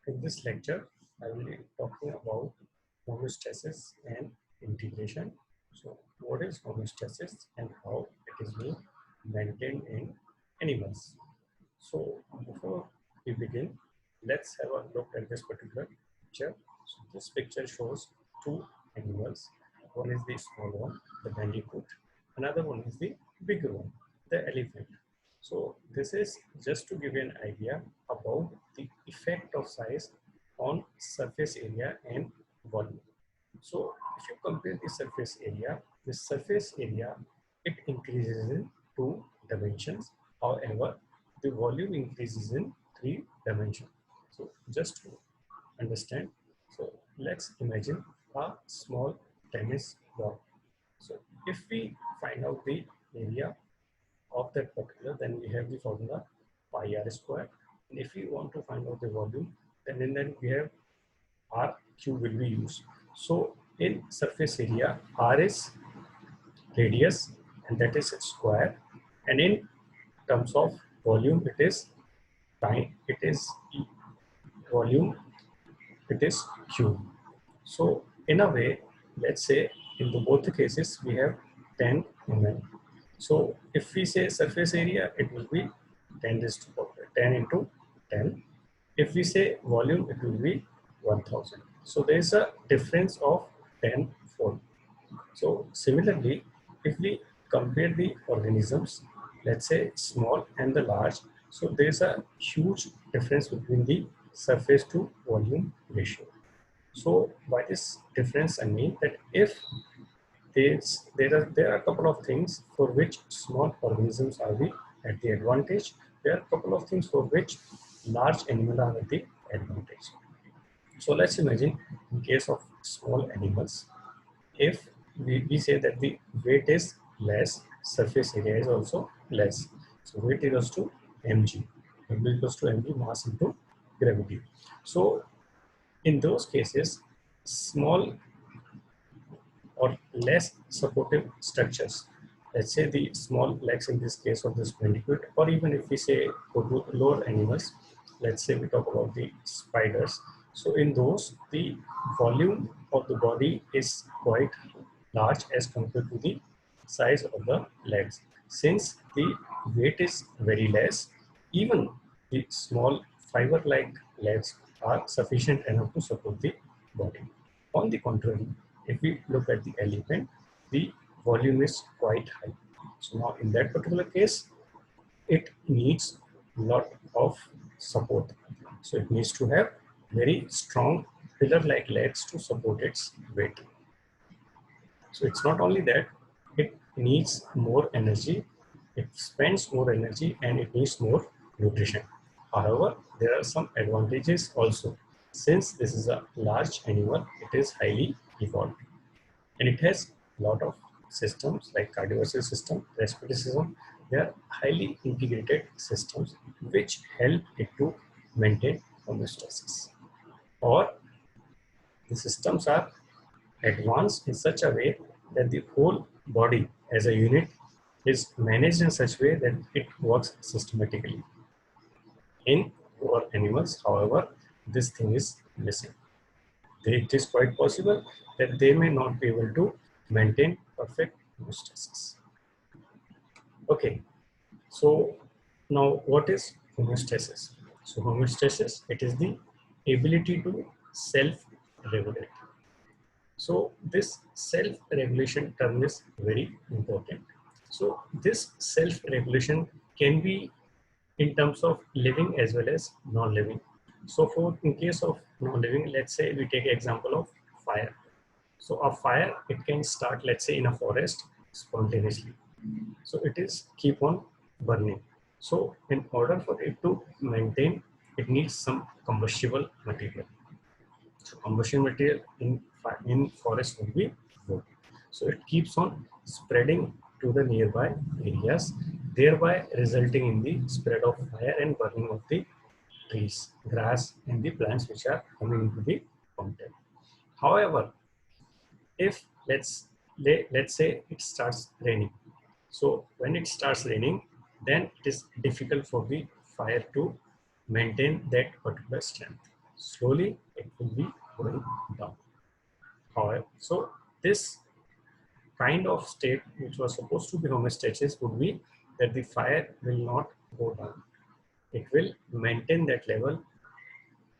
In this lecture, I will be talking about homeostasis and integration. So, what is homeostasis and how it is being maintained in animals? So, before we begin, let's have a look at this particular picture. So, this picture shows two animals. One is the small one, the bandicoot. Another one is the bigger one, the elephant. So this is just to give you an idea about the effect of size on surface area and volume. So if you compare the surface area, it increases in 2 dimensions. However, the volume increases in 3 dimensions. So just to understand, so let's imagine a small tennis ball. So if we find out the area of that particular, then we have the formula pi r square. And if we want to find out the volume, then we have r cube will be used. So in surface area, r is radius and that is square, and in terms of volume, it is time, it is volume, it is cube. So in a way, let's say in both the cases we have 10 mm. So if we say surface area, it will be 10 raised to power 10 into 10. If we say volume, it will be 1000. So there is a difference of 10-fold. So similarly, if we compare the organisms, let's say small and the large, so there is a huge difference between the surface to volume ratio. So by this difference, I mean that if there are a couple of things for which small organisms are at the advantage. There are a couple of things for which large animals are at the advantage. So let's imagine in case of small animals, if we say that the weight is less, surface area is also less. So weight equals to mg, equals to mg mass into gravity. So in those cases, small or less supportive structures, let's say the small legs in this case of this bandicoot, or even if we say go to lower animals, let's say we talk about the spiders. So in those, the volume of the body is quite large as compared to the size of the legs. Since the weight is very less, even the small fiber-like legs are sufficient enough to support the body. On the contrary, if we look at the elephant, the volume is quite high. So now in that particular case, it needs a lot of support. So it needs to have very strong pillar-like legs to support its weight. So it's not only that, it needs more energy, it spends more energy, and it needs more nutrition. However, there are some advantages also. Since this is a large animal, it is highly evolved. And it has a lot of systems like cardiovascular system, respiratory system. They are highly integrated systems which help it to maintain homeostasis. Or the systems are advanced in such a way that the whole body as a unit is managed in such a way that it works systematically. In poor animals, however, this thing is missing. It is quite possible that they may not be able to maintain perfect homeostasis. Okay, so now what is homeostasis? So homeostasis, it is the ability to self-regulate. So this self-regulation term is very important. So this self-regulation can be in terms of living as well as non-living. So for in case of non-living, let's say we take example of fire. So a fire, it can start, let's say in a forest spontaneously. So it is keep on burning. So in order for it to maintain, it needs some combustible material. So combustion material in forest will be wood. So it keeps on spreading to the nearby areas, thereby resulting in the spread of fire and burning of the trees, grass, and the plants which are coming into the contact. However, if let's say it starts raining, so when it starts raining, then it is difficult for the fire to maintain that particular strength. slowly it will be going down. However, so this kind of state which was supposed to be homeostasis would be that the fire will not go down. It will maintain that level.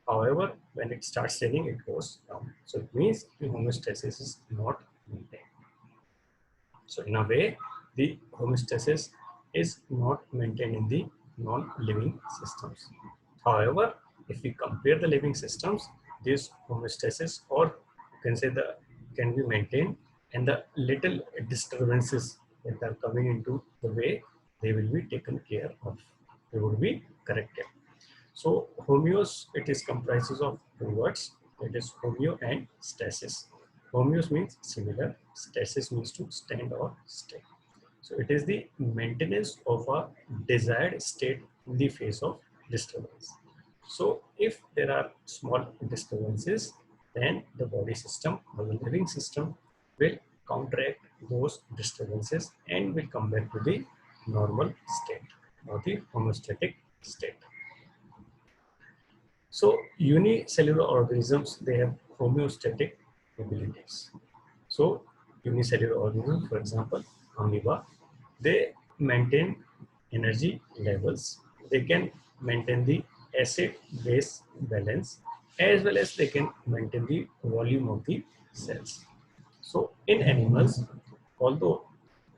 However, when it starts raining, it goes down. So it means the homeostasis is not maintained. So in a way, the homeostasis is not maintained in the non-living systems. However, if we compare the living systems, this homeostasis, or you can say the can be maintained, and the little disturbances that are coming into the way, they will be taken care of. They will be corrected. So homeos, it is comprises of two words. It is homeo and stasis. Homeos means similar. Stasis means to stand or stay. So it is the maintenance of a desired state in the face of disturbance. So if there are small disturbances, then the body system or the living system will counteract those disturbances and will come back to the normal state or the homeostatic state. So unicellular organisms, they have homeostatic abilities. So unicellular organisms, for example, amoeba, they maintain energy levels. They can maintain the acid-base balance, as well as they can maintain the volume of the cells. So in animals, although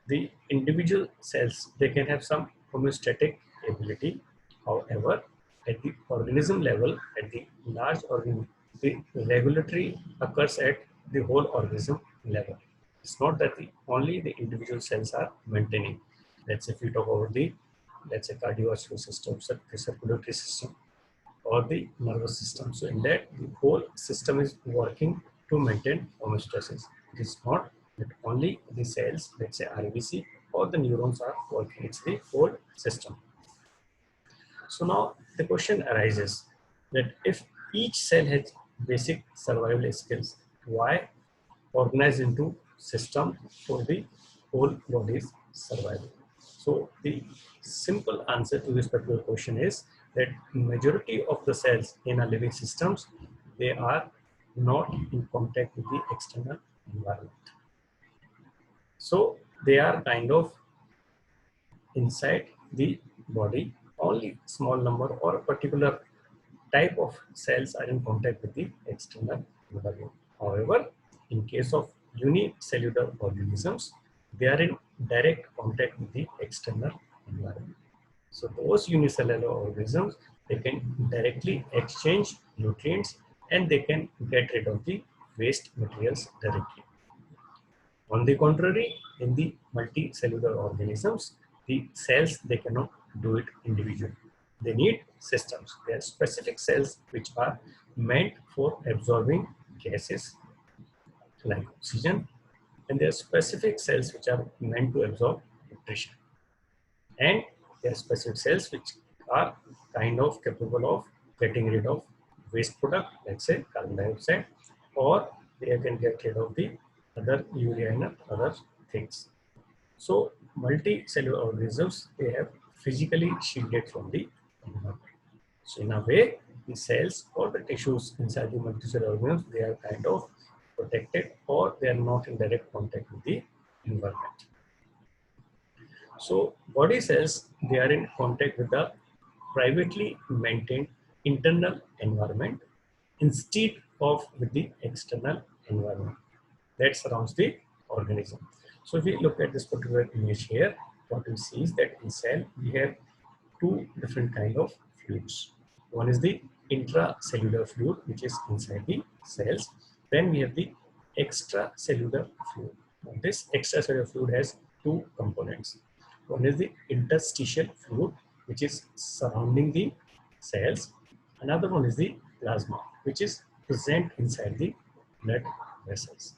the individual cells, they can have some homeostatic ability. However, at the organism level, at the large organism, the regulatory occurs at the whole organism level. It's not that only the individual cells are maintaining. Let's say if we talk about the, let's say, cardiovascular system, the circulatory system, or the nervous system. So in that, the whole system is working to maintain homeostasis. It is not that only the cells, let's say RBC, or the neurons are working. It's the whole system. So now the question arises that if each cell has basic survival skills, why organize into system for the whole body's survival? So the simple answer to this particular question is that majority of the cells in our living systems, they are not in contact with the external environment. So they are kind of inside the body. Only small number or a particular type of cells are in contact with the external environment. However, in case of unicellular organisms, they are in direct contact with the external environment. So those unicellular organisms, they can directly exchange nutrients and they can get rid of the waste materials directly. On the contrary, in the multicellular organisms, the cells, they cannot do it individually. They need systems. There are specific cells which are meant for absorbing gases like oxygen, and there are specific cells which are meant to absorb nutrition. And there are specific cells which are kind of capable of getting rid of waste product, let's say carbon dioxide, or they can get rid of the other urea and other things. So multicellular organisms, they have physically shielded from the environment. So in a way, the cells or the tissues inside the multicellular organisms, they are kind of protected, or they are not in direct contact with the environment. So body cells, they are in contact with the privately maintained internal environment instead of with the external environment that surrounds the organism. So if we look at this particular image here, what we see is that in cell we have two different kind of fluids. One is the intracellular fluid, which is inside the cells. Then we have the extracellular fluid. Now, this extracellular fluid has two components. One is the interstitial fluid, which is surrounding the cells. Another one is the plasma, which is present inside the blood vessels.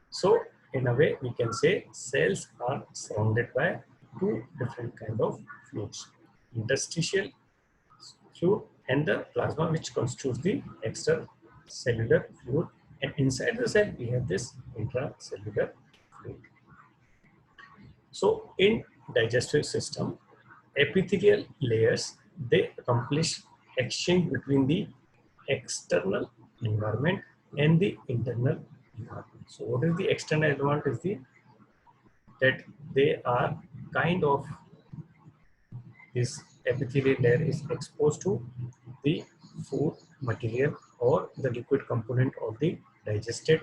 So in a way, we can say cells are surrounded by two different kind of fluids: interstitial fluid and the plasma, which constitutes the extracellular fluid. And inside the cell, we have this intracellular fluid. So in digestive system, epithelial layers, they accomplish exchange between the external environment and the internal environment. So what is the external environment? Is the that they are kind of, this epithelial layer is exposed to the food material or the liquid component of the digested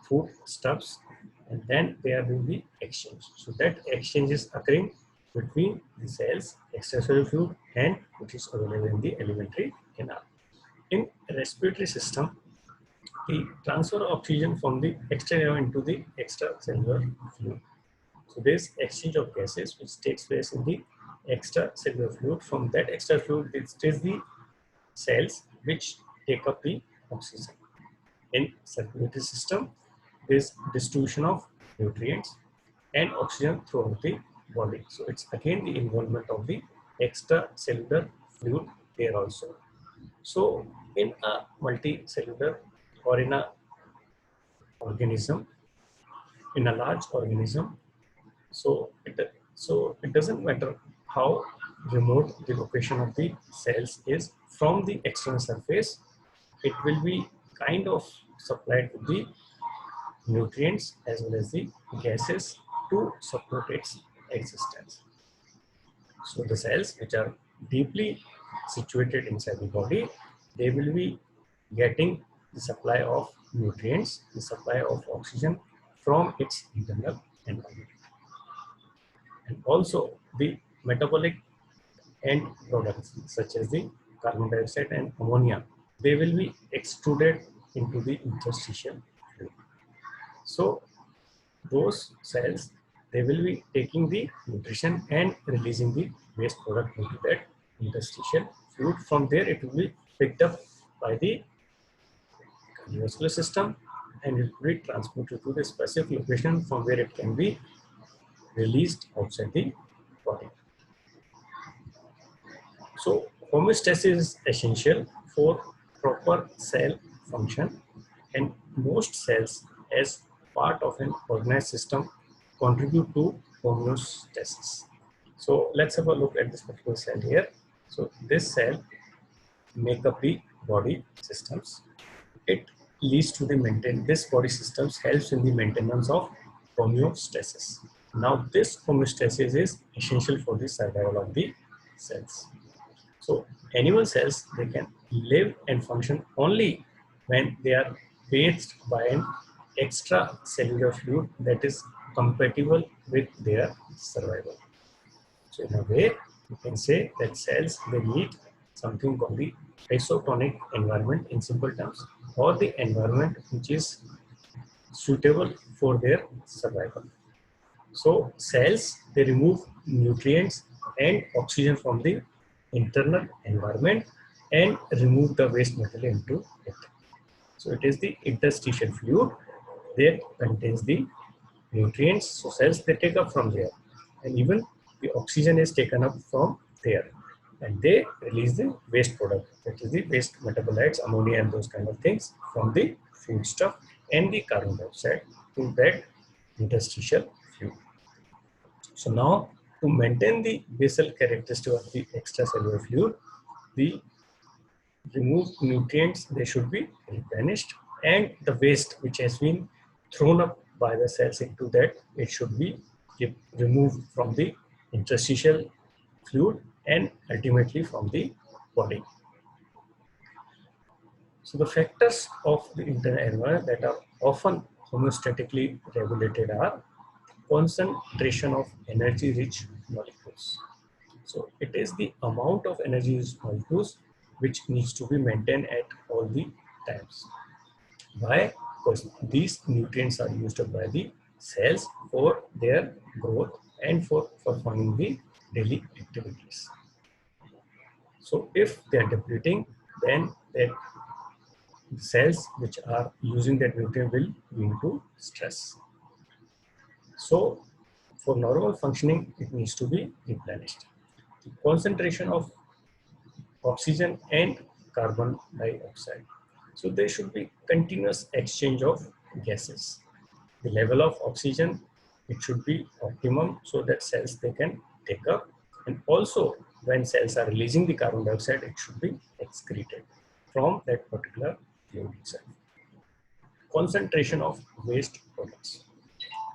food stuffs, and then there will be exchange. So that exchange is occurring between the cells, extracellular fluid, and which is available in the alimentary canal. In respiratory system, the transfer of oxygen from the external into the extracellular fluid. So there is exchange of gases which takes place in the extracellular fluid. From that extra fluid, it is the cells which take up the oxygen. In circulatory system, there is distribution of nutrients and oxygen throughout the body. So it's again the involvement of the extracellular fluid there also. So in a multicellular or in a organism, in a large organism, so it doesn't matter how remote the location of the cells is from the external surface, it will be kind of supplied with the nutrients as well as the gases to support its existence. So the cells which are deeply situated inside the body, they will be getting the supply of nutrients, the supply of oxygen from its internal environment. And also the metabolic end products such as the carbon dioxide and ammonia, they will be extruded into the interstitial fluid. So those cells, they will be taking the nutrition and releasing the waste product into that interstitial fluid. From there it will be picked up by the cardiovascular system and it will be transmitted to the specific location from where it can be released outside the body. So homeostasis is essential for proper cell function, and most cells as part of an organized system contribute to homeostasis. So let's have a look at this particular cell here. So this cell make up the body systems. It leads to the this body systems helps in the maintenance of homeostasis. Now this homeostasis is essential for the survival of the cells. So animal cells, they can live and function only when they are bathed by an extracellular fluid that is compatible with their survival. So in a way, you can say that cells, they need something called the isotonic environment in simple terms, or the environment which is suitable for their survival. So cells, they remove nutrients and oxygen from the internal environment and remove the waste material into it. So it is the interstitial fluid that contains the nutrients. So cells, they take up from there, and even the oxygen is taken up from there, and they release the waste product, that is the waste metabolites, ammonia and those kind of things from the food stuff and the carbon dioxide to that interstitial fluid. So now, to maintain the basal characteristic of the extracellular fluid, the removed nutrients, they should be replenished, and the waste which has been thrown up by the cells into that, it should be removed from the interstitial fluid and ultimately from the body. So the factors of the internal environment that are often homeostatically regulated are concentration of energy-rich molecules. So it is the amount of energy-rich molecules which needs to be maintained at all the times. Why? Because these nutrients are used up by the cells for their growth and for performing the daily activities. So if they are depleting, then the cells which are using that nutrient will be into stress. So for normal functioning, it needs to be replenished. The concentration of oxygen and carbon dioxide. So there should be continuous exchange of gases. The level of oxygen, it should be optimum so that cells, they can take up, and also when cells are releasing the carbon dioxide, it should be excreted. from that particular fluid itself. Concentration of waste products.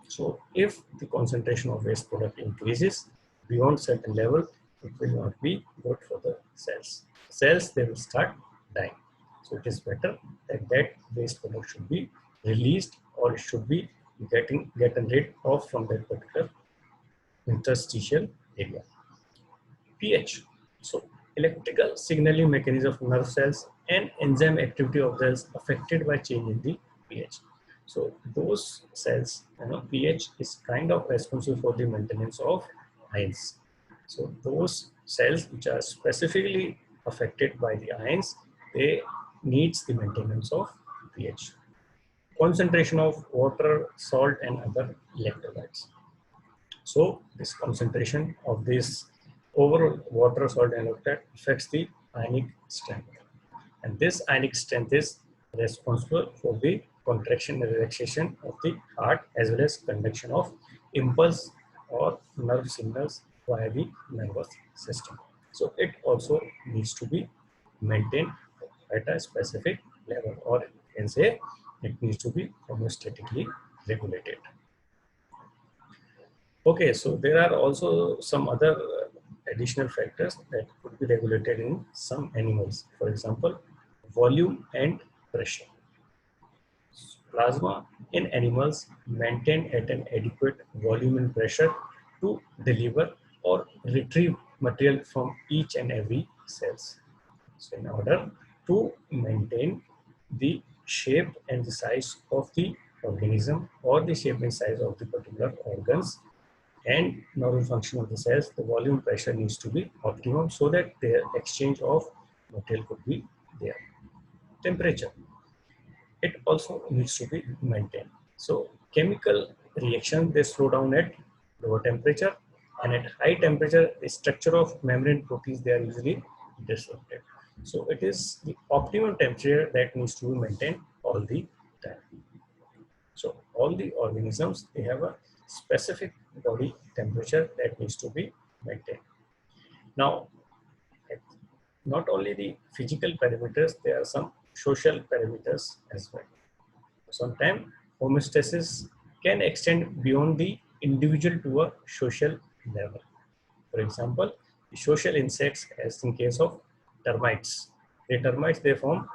So if the concentration of waste product increases beyond certain level, it will not be good for the cells. Cells, they will start dying. So it is better that that waste product should be released, or it should be gotten rid of from that particular interstitial area. pH. So electrical signaling mechanism of nerve cells and enzyme activity of cells affected by change in the pH. So those cells, pH is kind of responsible for the maintenance of ions. So those cells which are specifically affected by the ions, they needs the maintenance of pH. Concentration of water, salt and other electrolytes. So this concentration of this overall water, salt and electrolyte affects the ionic strength. And this ionic strength is responsible for the contraction and relaxation of the heart, as well as conduction of impulse or nerve signals via the nervous system. So it also needs to be maintained at a specific level, or you can say it needs to be homeostatically regulated. Okay, so there are also some other additional factors that could be regulated in some animals. For example, volume and pressure. Plasma in animals maintained at an adequate volume and pressure to deliver or retrieve material from each and every cells. So in order to maintain the shape and the size of the organism, or the shape and size of the particular organs and normal function of the cells, the volume pressure needs to be optimum so that their exchange of material could be there. Temperature, it also needs to be maintained. So chemical reaction, they slow down at lower temperature, and at high temperature, the structure of membrane proteins, they are usually disrupted. So it is the optimum temperature that needs to be maintained all the time. So all the organisms, they have a specific body temperature that needs to be maintained. Now, not only the physical parameters, there are some social parameters as well. Sometimes homeostasis can extend beyond the individual to a social level. For example, the social insects, as in case of termites. The termites, they form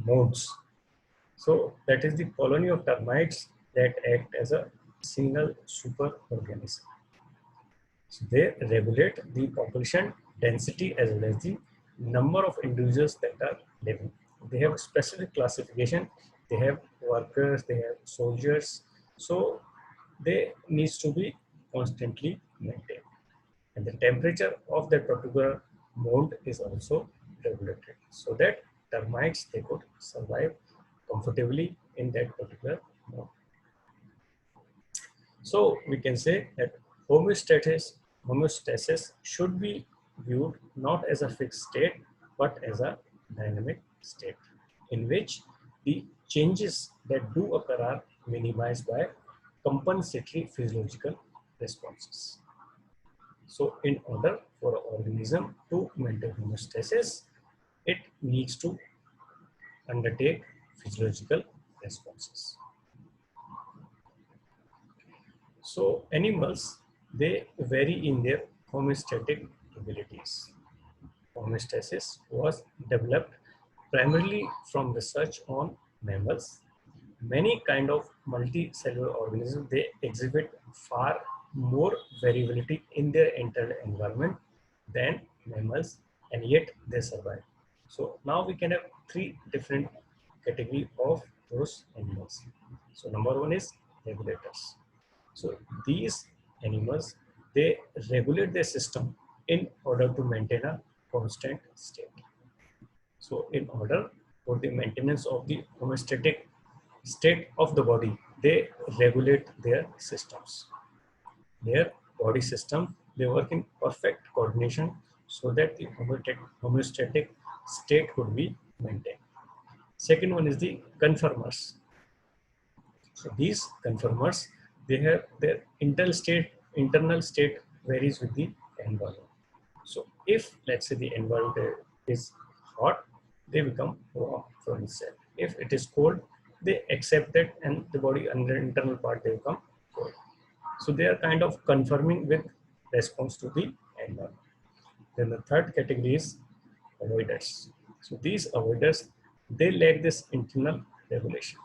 modes. So that is the colony of termites that act as a single superorganism. So they regulate the population density as well as the number of individuals that are living. They have specific classification. They have workers, they have soldiers. So they needs to be constantly maintained. And the temperature of that particular mold is also regulated so that termites, they could survive comfortably in that particular mold. So we can say that homeostasis should be viewed not as a fixed state, but as a dynamic state in which the changes that do occur are minimized by compensatory physiological responses. So in order for an organism to maintain homeostasis, it needs to undertake physiological responses. So animals, they vary in their homeostatic abilities. Homeostasis was developed primarily from research on mammals. Many kind of multicellular organisms, they exhibit far more variability in their internal environment than mammals, and yet they survive. So now we can have three different categories of those animals. So number one is regulators. So these animals, they regulate their system in order to maintain a constant state. So in order for the maintenance of the homeostatic state of the body, they regulate their systems. Their body system, they work in perfect coordination so that the homeostatic state could be maintained. Second one is the conformers. So these conformers, they have their internal state varies with the environment. So if let's say the environment is hot, they become warm from inside. If it is cold, they accept it and the body under internal part they become cold. So they are kind of confirming with response to the environment. Then the third category is avoiders. So these avoiders, they lack this internal regulation.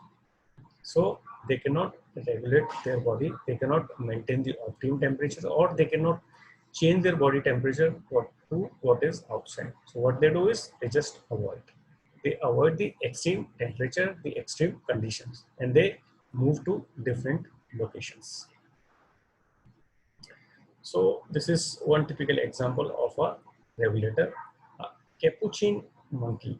So they cannot regulate their body, they cannot maintain the optimum temperature, or they cannot change their body temperature to what is outside. So what they do is they just avoid. They avoid the extreme temperature, the extreme conditions, and they move to different locations. So this is one typical example of a regulator. A capuchin monkey,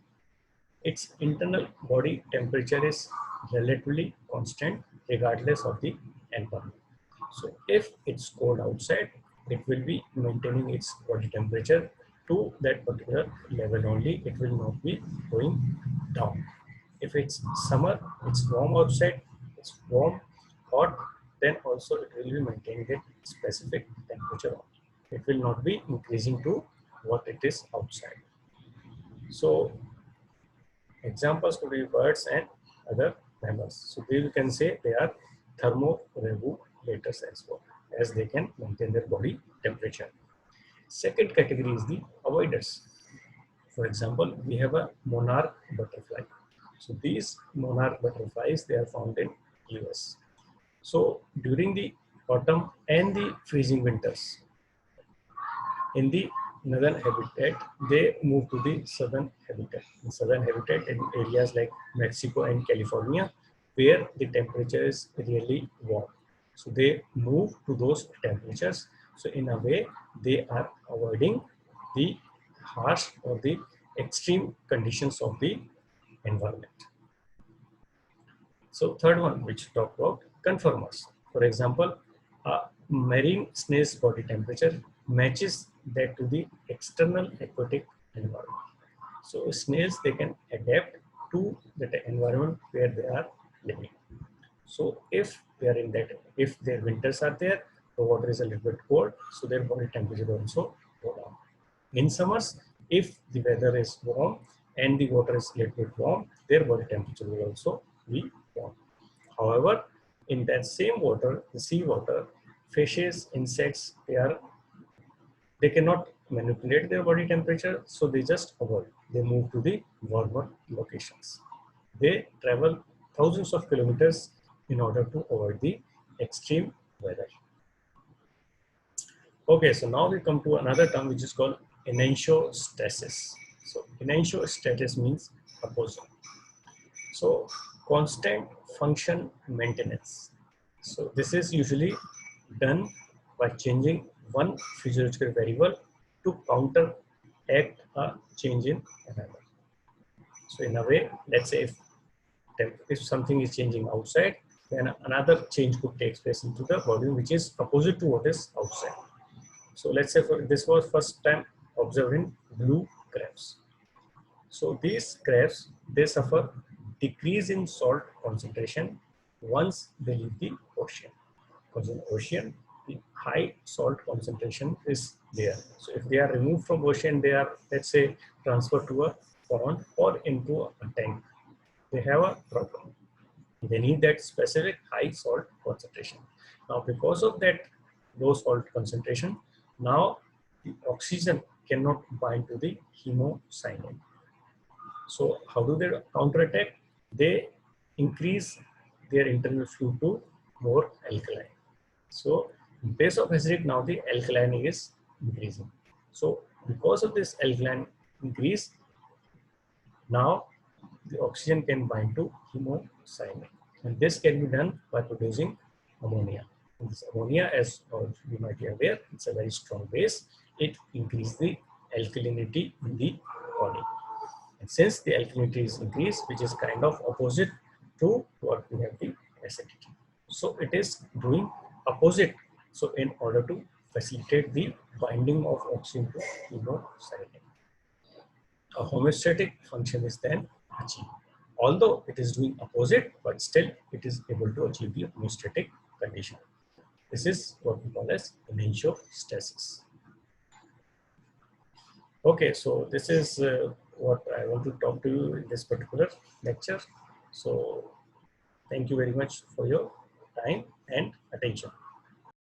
its internal body temperature is relatively constant regardless of the environment. So if it's cold outside, it will be maintaining its body temperature to that particular level only. It will not be going down. If it's summer, it's warm outside, it's warm, hot, then also it will be maintaining that specific temperature only. It will not be increasing to what it is outside. So examples could be birds and other mammals. So we can say they are thermoregulators as well, as they can maintain their body temperature. Second category is the avoiders. For example, we have a monarch butterfly. So these monarch butterflies, they are found in US. So during the autumn and the freezing winters, in the northern habitat, they move to the southern habitat. In southern habitat, in areas like Mexico and California, where the temperature is really warm. So they move to those temperatures. So in a way, they are avoiding the harsh or the extreme conditions of the environment. So third one, which talk about conformers. For example, a marine snail's body temperature matches that to the external aquatic environment. So snails, they can adapt to that environment where they are living. So if they are in that, if their winters are there, the water is a little bit cold, so their body temperature will also go down. In summers, if the weather is warm and the water is a little bit warm, their body temperature will also be warm. However, in that same water, the sea water, fishes, insects, they cannot manipulate their body temperature, so they just avoid. They move to the warmer locations. They travel thousands of kilometers in order to avoid the extreme weather. Okay, so now we come to another term which is called enantiostasis. So enantiostasis means opposite. So constant function maintenance. So this is usually done by changing one physiological variable to counteract a change in another. So in a way, let's say if something is changing outside, then another change could take place into the body which is opposite to what is outside. So let's say this was first time observed in blue crabs. So these crabs, they suffer decrease in salt concentration once they leave the ocean. Because in ocean, the high salt concentration is there. So if they are removed from ocean, they are, let's say, transferred to a pond or into a tank. They have a problem. They need that specific high salt concentration. Now, because of that low salt concentration, now the oxygen cannot bind to the hemocyanin. So how do they counterattack? They increase their internal fluid to more alkaline. So in place of acidic, now the alkaline is increasing. So because of this alkaline increase, now the oxygen can bind to hemocyanin. And this can be done by producing ammonia. And this ammonia, as you might be aware, it's a very strong base. It increases the alkalinity in the body. And since the alkalinity is increased, which is kind of opposite to what we have the acidity. So it is doing opposite. So in order to facilitate the binding of oxygen to hemocyanin, a homeostatic function is then achieved. Although it is doing opposite, but still it is able to achieve the homeostatic condition. This is what we call as enantiostasis. Okay, so this is what I want to talk to you in this particular lecture. So thank you very much for your time and attention.